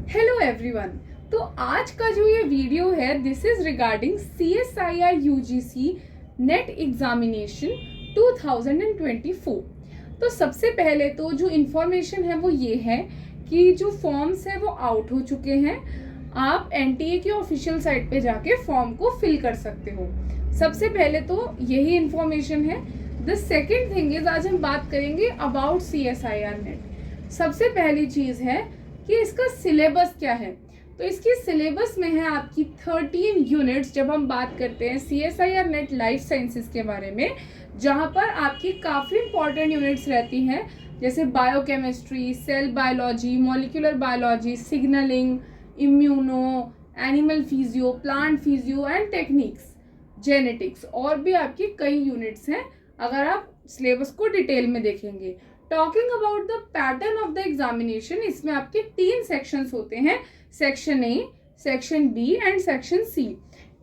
Hello everyone. तो आज का जो ये वीडियो है this is regarding CSIR UGC net examination 2024। तो सबसे पहले तो जो इन्फॉर्मेशन है वो ये है कि जो फॉर्म्स है वो आउट हो चुके हैं। आप NTA की ऑफिशियल साइट पे जाके फॉर्म को फिल कर सकते हो। सबसे पहले तो यही इन्फॉर्मेशन है। द सेकेंड थिंग इज आज हम बात करेंगे अबाउट CSIR नेट। सबसे पहली चीज है कि इसका सिलेबस क्या है। तो इसकी सिलेबस में है आपकी 13 यूनिट्स। जब हम बात करते हैं CSIR नेट लाइफ साइंसेस के बारे में, जहाँ पर आपकी काफ़ी इंपॉर्टेंट यूनिट्स रहती हैं, जैसे biochemistry, cell biology, molecular biology, signalling, immuno, animal physio, plant physio and techniques, genetics, और भी आपकी कई यूनिट्स हैं अगर आप सिलेबस को डिटेल में देखेंगे। Talking about the pattern of the examination, इसमें आपके 3 सेक्शंस होते हैं, section A, section B and section C.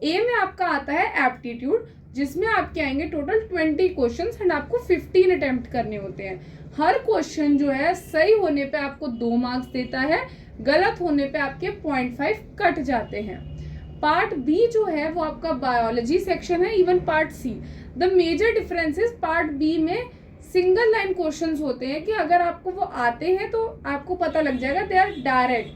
A में आपका आता है एप्टीट्यूड, जिसमें आपके आएंगे टोटल 20 क्वेश्चंस एंड आपको 15 अटेम्प्ट करने होते हैं। हर क्वेश्चन जो है सही होने पे आपको 2 मार्क्स देता है, गलत होने पे आपके 0.5 कट जाते हैं। पार्ट बी जो है वो आपका बायोलॉजी सेक्शन है, even part C. The major differences, part B में सिंगल लाइन क्वेश्चंस होते हैं कि अगर आपको वो आते हैं तो आपको पता लग जाएगा दे आर डायरेक्ट,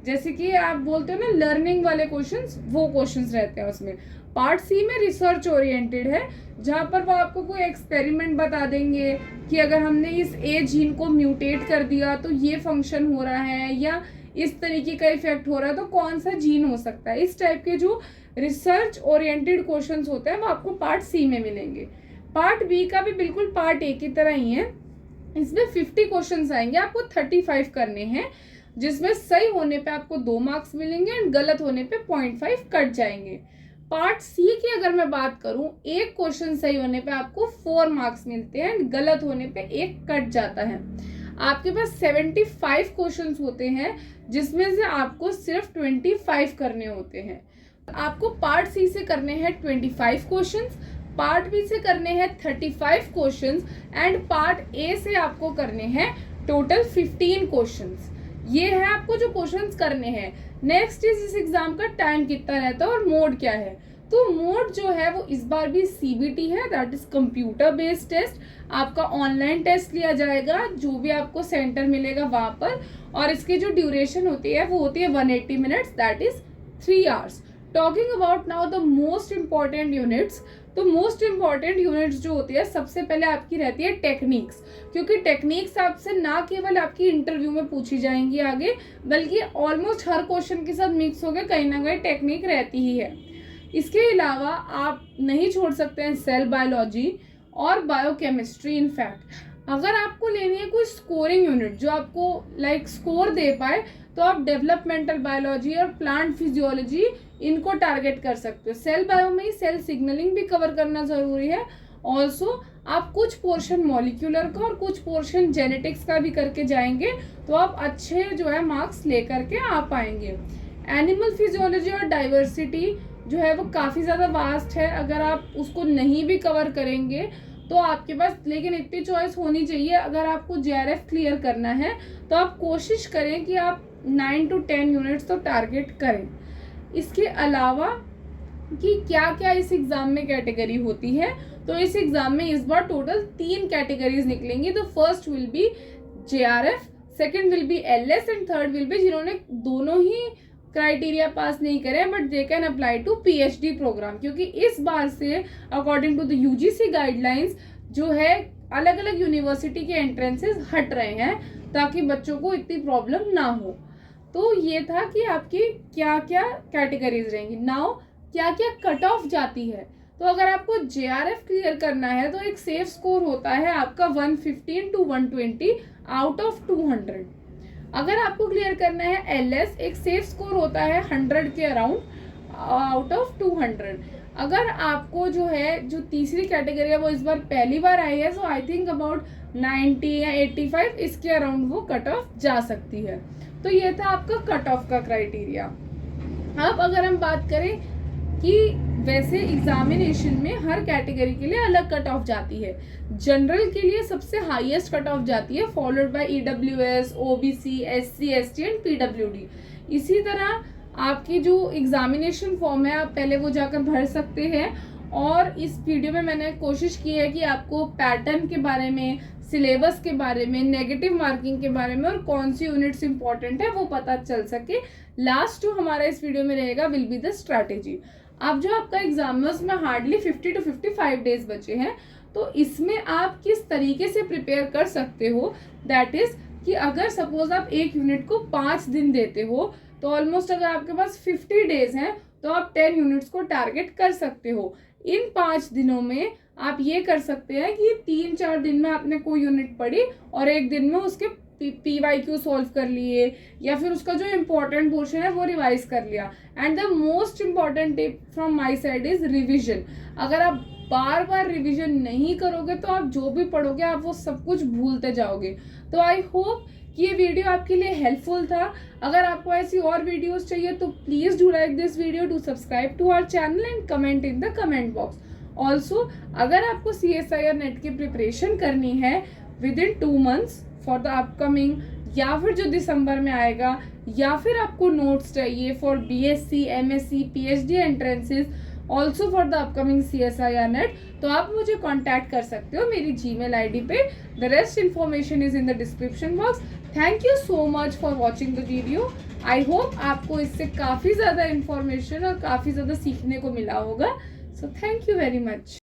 जैसे कि आप बोलते हो ना लर्निंग वाले क्वेश्चंस, वो क्वेश्चंस रहते हैं उसमें। पार्ट सी में रिसर्च ओरिएंटेड है, जहाँ पर वो आपको कोई एक्सपेरिमेंट बता देंगे कि अगर हमने इस ए जीन को म्यूटेट कर दिया तो ये फंक्शन हो रहा है, या इस तरीके का इफेक्ट हो रहा है तो कौन सा जीन हो सकता है। इस टाइप के जो रिसर्च ओरिएंटेड क्वेश्चंस होते हैं वो आपको पार्ट सी में मिलेंगे। पार्ट बी का भी बिल्कुल पार्ट ए की तरह ही है। इसमें 50 क्वेश्चंस आएंगे, आपको 35 करने हैं, जिसमें सही होने पे आपको 2 मार्क्स मिलेंगे एंड गलत होने पे 0.5 कट जाएंगे। पार्ट सी की अगर मैं बात करूं, एक क्वेश्चन सही होने पे आपको 4 मार्क्स मिलते हैं एंड गलत होने पे 1 कट जाता है। आपके पास 75 क्वेश्चंस होते हैं, जिसमें से आपको सिर्फ 25 करने होते हैं। आपको पार्ट सी से करने हैं 25 क्वेश्चंस, पार्ट बी से करने हैं 35 क्वेश्चंस एंड पार्ट ए से आपको करने हैं टोटल 15 क्वेश्चंस। ये है आपको जो क्वेश्चंस करने हैं। नेक्स्ट इज इस एग्जाम का टाइम कितना रहता है और मोड क्या है। तो मोड जो है वो इस बार भी CBT है, that is computer based test. आपका ऑनलाइन टेस्ट लिया जाएगा, जो भी आपको सेंटर मिलेगा वहां पर, और इसकी जो ड्यूरेशन होती है वो होती है 180 minutes, that is 3 hours. Talking about now the most important units. तो मोस्ट इंपॉर्टेंट यूनिट्स जो होती है, सबसे पहले आपकी रहती है टेक्निक्स, क्योंकि टेक्निक्स आपसे ना केवल आपकी इंटरव्यू में पूछी जाएंगी आगे, बल्कि ऑलमोस्ट हर क्वेश्चन के साथ मिक्स हो गए कहीं ना कहीं टेक्निक रहती ही है। इसके अलावा आप नहीं छोड़ सकते हैं सेल बायोलॉजी और बायोकेमिस्ट्री। इनफैक्ट अगर आपको लेनी है कोई स्कोरिंग यूनिट जो आपको स्कोर दे पाए, तो आप डेवलपमेंटल बायोलॉजी और प्लांट फिजियोलॉजी इनको टारगेट कर सकते हो। सेल बायो में ही सेल सिग्नलिंग भी कवर करना जरूरी है। ऑल्सो आप कुछ पोर्शन मॉलिक्यूलर का और कुछ पोर्शन जेनेटिक्स का भी करके जाएंगे, तो आप अच्छे जो है मार्क्स लेकर के आ पाएंगे। एनिमल फिजियोलॉजी और डाइवर्सिटी जो है वो काफ़ी ज़्यादा वास्ट है, अगर आप उसको नहीं भी कवर करेंगे तो आपके पास, लेकिन इतनी चॉइस होनी चाहिए। अगर आपको JRF क्लियर करना है तो आप कोशिश करें कि आप 9 to 10 यूनिट्स तो टारगेट करें। इसके अलावा कि क्या क्या इस एग्ज़ाम में कैटेगरी होती है, तो इस एग्ज़ाम में इस बार टोटल 3 कैटेगरीज निकलेंगी। तो first will be JRF, second will be LS and third will be जिन्होंने दोनों ही क्राइटेरिया पास नहीं करे but they can apply to PhD programme, क्योंकि इस बार से according to the UGC guidelines जो है अलग अलग यूनिवर्सिटी के एंट्रेंसेस हट रहे हैं, ताकि बच्चों को इतनी प्रॉब्लम ना हो। तो ये था कि आपकी क्या क्या कैटेगरीज रहेंगी। नाउ क्या क्या कट ऑफ जाती है। तो अगर आपको JRF क्लियर करना है तो एक सेफ स्कोर होता है आपका 115 to 120 आउट ऑफ 200। अगर आपको क्लियर करना है LS, एक सेफ स्कोर होता है 100 के अराउंड आउट ऑफ 200। अगर आपको जो है जो तीसरी कैटेगरी है वो इस बार पहली बार आई है, सो आई थिंक अबाउट 90 या 85 इसके अराउंड वो कट ऑफ जा सकती है। तो ये था आपका कट ऑफ का क्राइटेरिया। अब अगर हम बात करें कि वैसे एग्जामिनेशन में हर कैटेगरी के लिए अलग कट ऑफ जाती है। जनरल के लिए सबसे हाईएस्ट कट ऑफ जाती है, followed by EWS, OBC, SC, ST and PWD। इसी तरह आपकी जो एग्जामिनेशन फॉर्म है आप पहले वो जाकर भर सकते हैं। और इस वीडियो में मैंने कोशिश की है कि आपको पैटर्न के बारे में, सिलेबस के बारे में, नेगेटिव मार्किंग के बारे में और कौन सी यूनिट्स इंपॉर्टेंट है वो पता चल सके। लास्ट जो हमारा इस वीडियो में रहेगा विल बी द स्ट्रैटेजी। अब जो आपका एग्जाम है उसमें हार्डली 50 to 55 डेज बचे हैं, तो इसमें आप किस तरीके से प्रिपेयर कर सकते हो, दैट इज कि अगर सपोज आप एक यूनिट को 5 दिन देते हो तो ऑलमोस्ट अगर आपके पास 50 डेज हैं तो आप 10 यूनिट्स को टारगेट कर सकते हो। इन 5 दिनों में आप ये कर सकते हैं कि 3-4 दिन में आपने कोई यूनिट पढ़ी और एक दिन में उसके PYQ सॉल्व कर लिए या फिर उसका जो इम्पोर्टेंट पोर्शन है वो रिवाइज कर लिया। And the most important tip from my side is revision. अगर आप बार बार रिविजन नहीं करोगे तो आप जो भी पढ़ोगे आप वो सब कुछ भूलते जाओगे। तो आई होप कि ये वीडियो आपके लिए हेल्पफुल था। अगर आपको ऐसी और वीडियोस चाहिए तो please do like this video, do subscribe to our channel and comment in the comment box. Also अगर आपको CSIR नेट की प्रिपरेशन करनी है within 2 months for the upcoming, या फिर जो दिसंबर में आएगा, या फिर आपको नोट्स चाहिए for BSc, MSc, PhD entrances, also for the upcoming CSIR net, तो आप मुझे कॉन्टैक्ट कर सकते हो मेरी Gmail ID पे। The rest information is in the description box. Thank you so much for watching the video. I hope आपको इससे काफ़ी ज़्यादा इन्फॉर्मेशन और काफ़ी ज़्यादा सीखने को मिला होगा। So thank you very much.